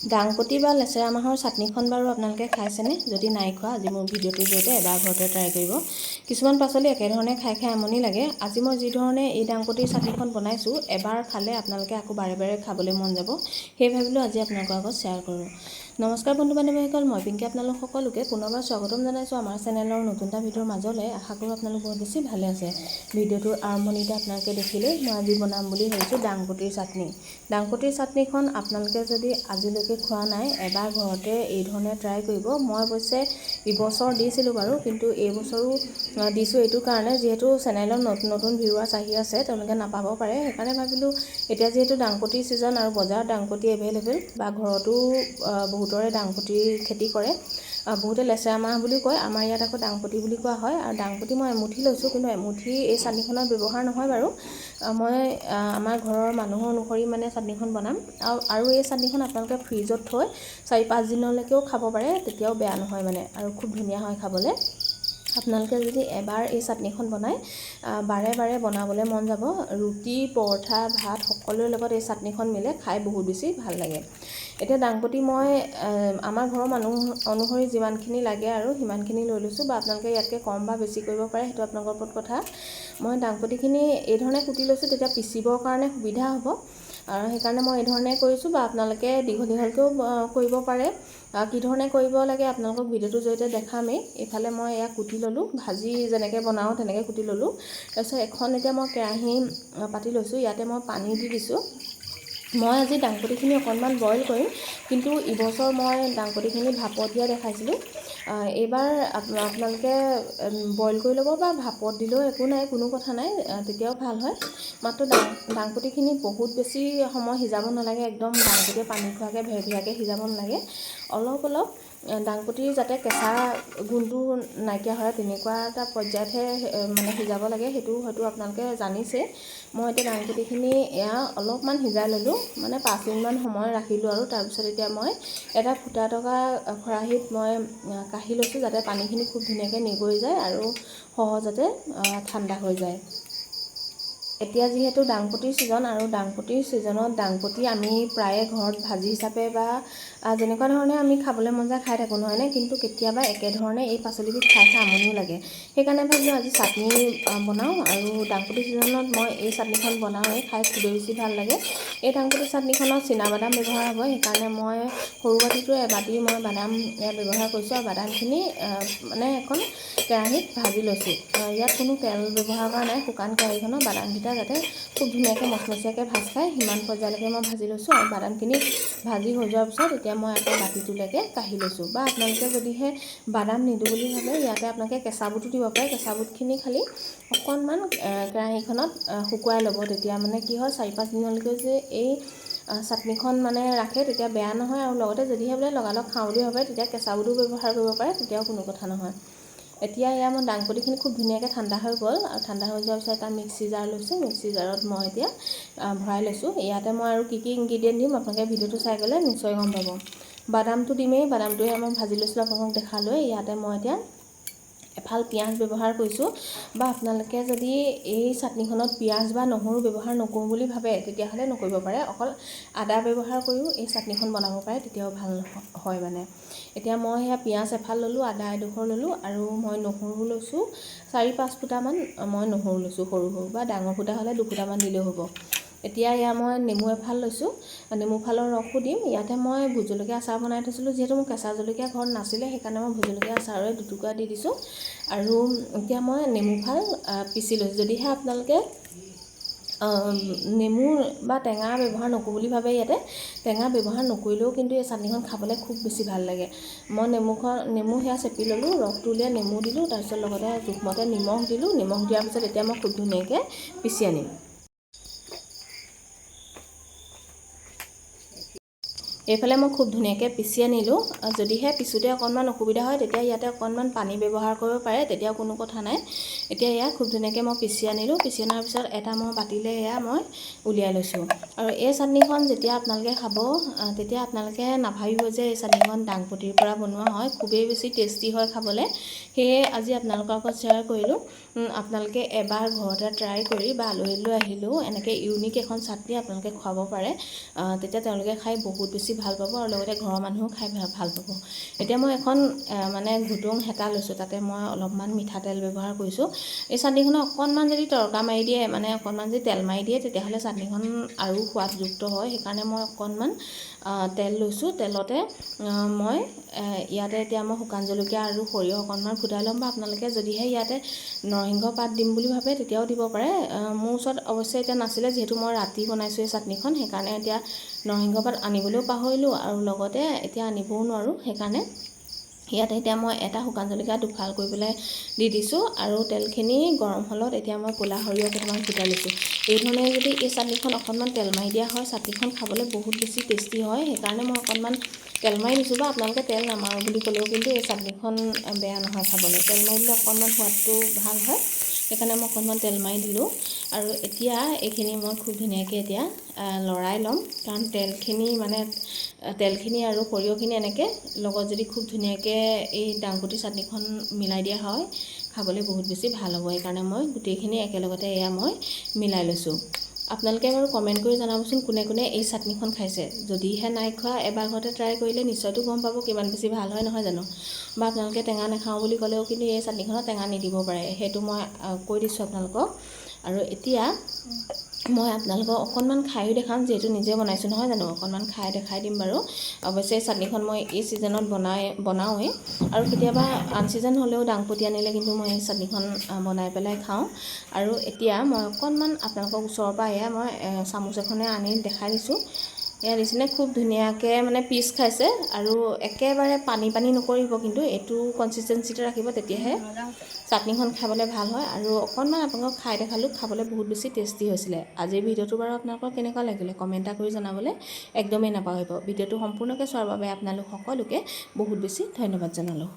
ডাংপতি বা লেচেৰা মাহৰ চাটনিখন বাৰু আপোনালোকে খাইছেনে? যদি নাই খোৱা আজি মোৰ ভিডিঅ'টোৰ জৰিয়তে এবাৰ ঘৰতে ট্ৰাই কৰিব। কিছুমান পাচলি একেধৰণে খাই আমনি লাগে। আজি মই যি ধৰণে এই ডাংপতিৰ চাটনিখন বনাইছোঁ, এবাৰ খালে আপোনালোকে আকৌ বাৰে বাৰে খাবলৈ মন যাব। সেই ভাবিলোঁ আজি আপোনালোকৰ আগত শ্বেয়াৰ কৰোঁ। নমস্কাৰ বন্ধু বান্ধৱীসকল, মই পিংকি আপোনালোক সকলোকে পুনৰবাৰ স্বাগতম জনাইছোঁ আমাৰ চেনেলৰ নতুন এটা ভিডিঅ'ৰ মাজলৈ। আশা কৰোঁ আপোনালোক বহুত বেছি ভালে আছে। ভিডিঅ'টোৰ আৰম্ভণিতে আপোনালোকে দেখিলে মই আজি বনাম বুলি ভাবিছোঁ ডাংপতিৰ চাটনি। ডাংপতিৰ চাটনিখন আপোনালোকে যদি আজিলৈকে খোৱা নাই, এবাৰ ঘৰতে এই ধৰণে ট্ৰাই কৰিব। মই অৱশ্যে ইবছৰ দিছিলোঁ বাৰু, কিন্তু এইবছৰো দিছোঁ এইটো কাৰণে যিহেতু চেনেলত নতুন নতুন ভিউৱাৰ্ছ আহি আছে, তেওঁলোকে নাপাব পাৰে। সেইকাৰণে ভাবিলোঁ এতিয়া যিহেতু ডাংপতিৰ ছিজন আৰু বজাৰত ডাংপতি এভেইলেবল বা ঘৰতো বহুতৰে ডাংপতিৰ খেতি কৰে। বহুতে লেচেৰা মাহ বুলিও কয়, আমাৰ ইয়াত আকৌ ডাংপতি বুলি কোৱা হয়। আৰু ডাংপতি মই এমুঠি লৈছোঁ, কিন্তু এমুঠি এই চাটনিখনত ব্যৱহাৰ নহয় বাৰু। মই আমাৰ ঘৰৰ মানুহৰ অনুসৰি মানে চাটনিখন বনাম। আৰু এই চাটনিখন আপোনালোকে ফ্ৰিজত থৈ 4-5 দিনলৈকেও খাব পাৰে, তেতিয়াও বেয়া নহয় মানে, আৰু খুব ধুনীয়া হয় খাবলৈ। আপোনালোকে যদি এবাৰ এই চাটনিখন বনাই বাৰে বাৰে বনাবলৈ মন যাব। ৰুটি, পৰঠা, ভাত সকলোৰে লগত এই চাটনিখন মিলে খাই বহুত বেছি ভাল লাগে। এতিয়া ডাংপতি মই আমাৰ ঘৰৰ মানুহ অনুসৰি যিমানখিনি লাগে আৰু সিমানখিনি লৈ লৈছোঁ, বা আপোনালোকে ইয়াতকৈ কম বা বেছি কৰিব পাৰে, সেইটো আপোনালোকৰ ওপৰত কথা। মই ডাংপতিখিনি এই ধৰণে কুটি লৈছোঁ, তেতিয়া পিচিবৰ কাৰণে সুবিধা হ'ব। আৰু সেইকাৰণে মই এই ধৰণে কৰিছোঁ, বা আপোনালোকে দীঘল দীঘলকৈও কৰিব পাৰে। কি ধৰণে কৰিব লাগে আপোনালোকক ভিডিঅ'টোৰ জৰিয়তে দেখামেই। এইফালে মই এয়া কুটি ল'লোঁ, ভাজি যেনেকৈ বনাওঁ তেনেকৈ কুটি ল'লোঁ। তাৰপিছত এতিয়া মই কেৰাহী পাতি লৈছোঁ, ইয়াতে মই পানী দি দিছোঁ। মই আজি ডাংপতিখিনি অকণমান বইল কৰিম, কিন্তু ইবছৰ মই ডাংপতিখিনি ভাপত দিয়া দেখাইছিলোঁ। এইবাৰ আপোনালোকে বইল কৰি ল'ব বা ভাপত দিলেও একো নাই, কোনো কথা নাই, তেতিয়াও ভাল হয়। মাত্ৰ ডাংপতিখিনি বহুত বেছি সময় সিজাব নালাগে, একদম ডাংপতিয়ে পানী খোৱাকৈ ভেৰভেৰীয়াকৈ সিজাব নালাগে। অলপ অলপ ডাংপতিৰ যাতে কেঁচা গুণটো নাইকিয়া হয়, তেনেকুৱা এটা পৰ্যায়তহে মানে সিজাব লাগে। সেইটো হয়তো আপোনালোকে জানিছে। মই এতিয়া ডাংপতিখিনি এয়া অলপমান সিজাই ল'লোঁ, মানে 5 মিনিটমান সময় ৰাখিলোঁ। আৰু তাৰপিছত এতিয়া মই এটা ফুটা থকা খৰাহীত মই কাঢ়ি লৈছোঁ, যাতে পানীখিনি খুব ধুনীয়াকৈ নিগৰি যায় আৰু সহজতে ঠাণ্ডা হৈ যায়। এতিয়া যিহেতু ডাংপতিৰ ছিজন, আৰু ডাংপতিৰ ছিজনত ডাংপতি আমি প্ৰায়ে ঘৰত ভাজি হিচাপে বা যেনেকুৱা ধৰণে আমি খাবলৈ মন যায় খাই থাকোঁ, নহয়নে? কিন্তু কেতিয়াবা একেধৰণে এই পাচলিবিধ খাই আমনিও লাগে। সেইকাৰণে ভাবিলোঁ আজি চাটনি বনাওঁ, আৰু ডাংপতিৰ ছিজনত মই এই চাটনিখন বনাওঁৱেই, খাই খুবেই বেছি ভাল লাগে। এই ডাংপতি চাটনিখনত চীনাবাদাম ব্যৱহাৰ হ'ব, সেইকাৰণে মই সৰু বাতিটোৰ এবাতি মই বাদাম ইয়াত ব্যৱহাৰ কৰিছোঁ। আৰু বাদামখিনি মানে এখন কেৰাহীত ভাজি লৈছোঁ। ইয়াত কোনো তেল ব্যৱহাৰ কৰা নাই। শুকান কেৰাহীখনত বাদামকেইটা যাতে খুব ধুনীয়াকৈ মচমচীয়াকৈ ভাজ খায়, সিমান পৰ্যায়লৈকে মই ভাজি লৈছোঁ। আৰু বাদামখিনি ভাজি হৈ যোৱাৰ পিছত এতিয়া মই আকৌ বাতিটোলৈকে কাঢ়ি লৈছোঁ। বা আপোনালোকে যদিহে বাদাম নিদোঁ বুলি ভাবে, ইয়াতে আপোনালোকে কেঁচা বুটো দিব পাৰে। কেঁচা বুটখিনি খালি অকণমান কেৰাহীখনত শুকুৱাই ল'ব, তেতিয়া মানে কি হয় 4-5 দিনলৈকে যে এই চাটনিখন মানে ৰাখে, তেতিয়া বেয়া নহয়। আৰু লগতে যদিহে বোলে লগালগ খাওঁ বুলি ভাবে, তেতিয়া কেঁচা বুটো ব্যৱহাৰ কৰিব পাৰে, তেতিয়াও কোনো কথা নহয়। এতিয়া এয়া মই ডাংপতিখিনি খুব ধুনীয়াকৈ ঠাণ্ডা হৈ গ'ল, আৰু ঠাণ্ডা হৈ যোৱাৰ পিছত এটা মিক্সি জাৰ লৈছোঁ। মিক্সি জাৰত মই এতিয়া ভৰাই লৈছোঁ। ইয়াতে মই আৰু কি ইনগ্ৰিডিয়েণ্ট দিম আপোনালোকে ভিডিঅ'টো চাই গ'লে নিশ্চয় গম পাব। বাদামটো দিমেই, বাদামটোৱে মই ভাজি লৈছিলোঁ আপোনালোকক দেখালোৱে। ইয়াতে মই এতিয়া এফাল পিঁয়াজ ব্যৱহাৰ কৰিছোঁ, বা আপোনালোকে যদি এই চাটনিখনত পিঁয়াজ বা নহৰু ব্যৱহাৰ নকৰোঁ বুলি ভাবে, তেতিয়াহ'লে নকৰিব পাৰে। অকল আদা ব্যৱহাৰ কৰিও এই চাটনিখন বনাব পাৰে, তেতিয়াও ভাল হয় মানে। এতিয়া মই সেয়া পিঁয়াজ এফাল ল'লোঁ, আদা এডোখৰ ল'লোঁ, আৰু মই নহৰু লৈছোঁ 4-5 ফুটামান মই নহৰু লৈছোঁ, সৰু সৰু, বা ডাঙৰ ফুটা হ'লে 2 ফুটামান দিলেও হ'ব। এতিয়া এয়া মই নেমু এফাল লৈছোঁ, নেমু ফালৰ ৰসো দিম। ইয়াতে মই ভোট জলকীয়া আচাৰ বনাই থৈছিলোঁ, যিহেতু মোৰ কেঁচা জলকীয়া ঘৰত নাছিলে, সেইকাৰণে মই ভোট জলকীয়া আচাৰৰে 2 টুকুৰা দি দিছোঁ। আৰু এতিয়া মই নেমু ফাল পিচি লৈছোঁ। যদিহে আপোনালোকে নেমু বা টেঙা ব্যৱহাৰ নকৰোঁ বুলি ভাবে, ইয়াতে টেঙা ব্যৱহাৰ নকৰিলেও কিন্তু এই চাটনিখন খাবলৈ খুব বেছি ভাল লাগে। মই নেমু সেয়া চেপি ল'লোঁ, ৰসটো উলিয়াই নেমু দিলোঁ, তাৰপিছত লগতে জোখমতে নিমখ দিলোঁ। নিমখ দিয়াৰ পিছত এতিয়া মই খুব ধুনীয়াকৈ পিচি আনিম। এইফালে মই খুব ধুনীয়াকৈ পিচি আনিলোঁ। যদিহে পিছোঁতে অকণমান অসুবিধা হয়, তেতিয়া ইয়াতে অকণমান পানী ব্যৱহাৰ কৰিব পাৰে, তেতিয়াও কোনো কথা নাই। এতিয়া এয়া খুব ধুনীয়াকৈ মই পিচি আনিলোঁ। পিচি অনাৰ পিছত এটা মই বাতিলৈ এয়া মই উলিয়াই লৈছোঁ। আৰু এই চাটনিখন যেতিয়া আপোনালোকে খাব, তেতিয়া আপোনালোকে নাভাবিব যে এই চাটনিখন ডাংপতিৰ পৰা বনোৱা হয়। খুবেই বেছি টেষ্টি হয় খাবলৈ। সেয়ে আজি আপোনালোকৰ লগত শ্বেয়াৰ কৰিলোঁ। আপোনালোকে এবাৰ ঘৰতে ট্ৰাই কৰি, বা আলহীলৈ আহিলেও এনেকৈ ইউনিক এখন চাটনি আপোনালোকে খুৱাব পাৰে, তেতিয়া তেওঁলোকে খাই বহুত বেছি বেছি ভাল পাব আৰু লগতে ঘৰৰ মানুহো খাই ভাল পাব। এতিয়া মই এখন মানে ঘুটুং হেতা লৈছোঁ, তাতে মই অলপমান মিঠাতেল ব্যৱহাৰ কৰিছোঁ। এই চাটনিখনত অকণমান যদি তৰকা মাৰি দিয়ে, মানে অকণমান যদি তেল মাৰি দিয়ে, তেতিয়াহ'লে চাটনিখন আৰু সোৱাদযুক্ত হয়। সেইকাৰণে মই অকণমান তেল লৈছোঁ। তেলতে মই ইয়াতে এতিয়া মই শুকান জলকীয়া আৰু সৰিয়হ অকণমান ফুটাই ল'ম, বা আপোনালোকে যদিহে ইয়াতে নৰসিংহ পাত দিম বুলি ভাবে তেতিয়াও দিব পাৰে। মোৰ ওচৰত অৱশ্যে এতিয়া নাছিলে, যিহেতু মই ৰাতি বনাইছোঁ এই চাটনিখন, সেইকাৰণে এতিয়া নৰসিংহ পাত আনিবলৈও পাহৰিলোঁ আৰু লগতে এতিয়া আনিবও নোৱাৰোঁ। সেইকাৰণে ইয়াতে এতিয়া মই এটা শুকান জলকীয়া দুফাল কৰি পেলাই দি দিছোঁ, আৰু তেলখিনি গৰম হ'লত এতিয়া মই ক'লা সৰিয়হ কেইটামান ফুটাই লৈছোঁ। এই ধৰণে যদি এই চাটনিখন অকণমান তেল মাৰি দিয়া হয়, চাটনিখন খাবলৈ বহুত বেছি টেষ্টি হয়। সেইকাৰণে মই অকণমান তেল মাৰি দিছোঁ, বা আপোনালোকে তেল নামাৰোঁ বুলি ক'লেও কিন্তু এই চাটনিখন বেয়া নহয় খাবলৈ। তেল মাৰি দিলে অকণমান সোৱাদটো ভাল হয়, সেইকাৰণে মই অকণমান তেল মাৰি দিলোঁ। আৰু এতিয়া এইখিনি মই খুব ধুনীয়াকৈ এতিয়া লৰাই ল'ম, কাৰণ তেলখিনি আৰু সৰিয়হখিনি এনেকৈ লগত যদি খুব ধুনীয়াকৈ এই ডাংবডি চাটনিখন মিলাই দিয়া হয়, খাবলৈ বহুত বেছি ভাল হ'ব। সেইকাৰণে মই গোটেইখিনি একেলগতে মই মিলাই লৈছোঁ। আপোনালোকে বাৰু কমেণ্ট কৰি জনাবচোন কোনে কোনে এই চাটনিখন খাইছে। যদিহে নাই খোৱা, এবাৰ ঘৰতে ট্ৰাই কৰিলে নিশ্চয়তো গম পাব কিমান বেছি ভাল হয়, নহয় জানো? বা আপোনালোকে টেঙা নাখাওঁ বুলি ক'লেও কিন্তু এই চাটনিখনত টেঙা নিদিব পাৰে, সেইটো মই কৈ দিছোঁ আপোনালোকক। আৰু এতিয়া মই আপোনালোকক অকণমান খায়ো দেখাম, যিহেতু নিজে বনাইছোঁ নহয় জানো, অকণমান খাই দেখাই দিম বাৰু। অৱশ্যে এই চাটনিখন মই এই ছিজনত বনাওঁৱেই, আৰু কেতিয়াবা আন ছিজন হ'লেও ডাংবডি আনিলে কিন্তু মই এই চাটনিখন বনাই পেলাই খাওঁ। আৰু এতিয়া মই অকণমান আপোনালোকক ওচৰৰ পৰা মই চামুচ এখনে আনি দেখাই দিছোঁ। এয়া দিছিলে খুব ধুনীয়াকৈ মানে পিচ খাইছে, আৰু একেবাৰে পানী নকৰিব, কিন্তু এইটো কনচিষ্টেঞ্চিতে ৰাখিব, তেতিয়াহে চাটনিখন খাবলৈ ভাল হয়। আৰু অকণমান আপোনালোকক খাই দেখালোঁ, খাবলৈ বহুত বেছি টেষ্টি হৈছিলে। আজিৰ ভিডিঅ'টো বাৰু আপোনালোকৰ কেনেকুৱা লাগিলে কমেণ্ট এটা কৰি জনাবলৈ একদমেই নাপাহৰিব। ভিডিঅ'টো সম্পূৰ্ণকৈ চোৱাৰ বাবে আপোনালোক সকলোকে বহুত বেছি ধন্যবাদ জনালোঁ।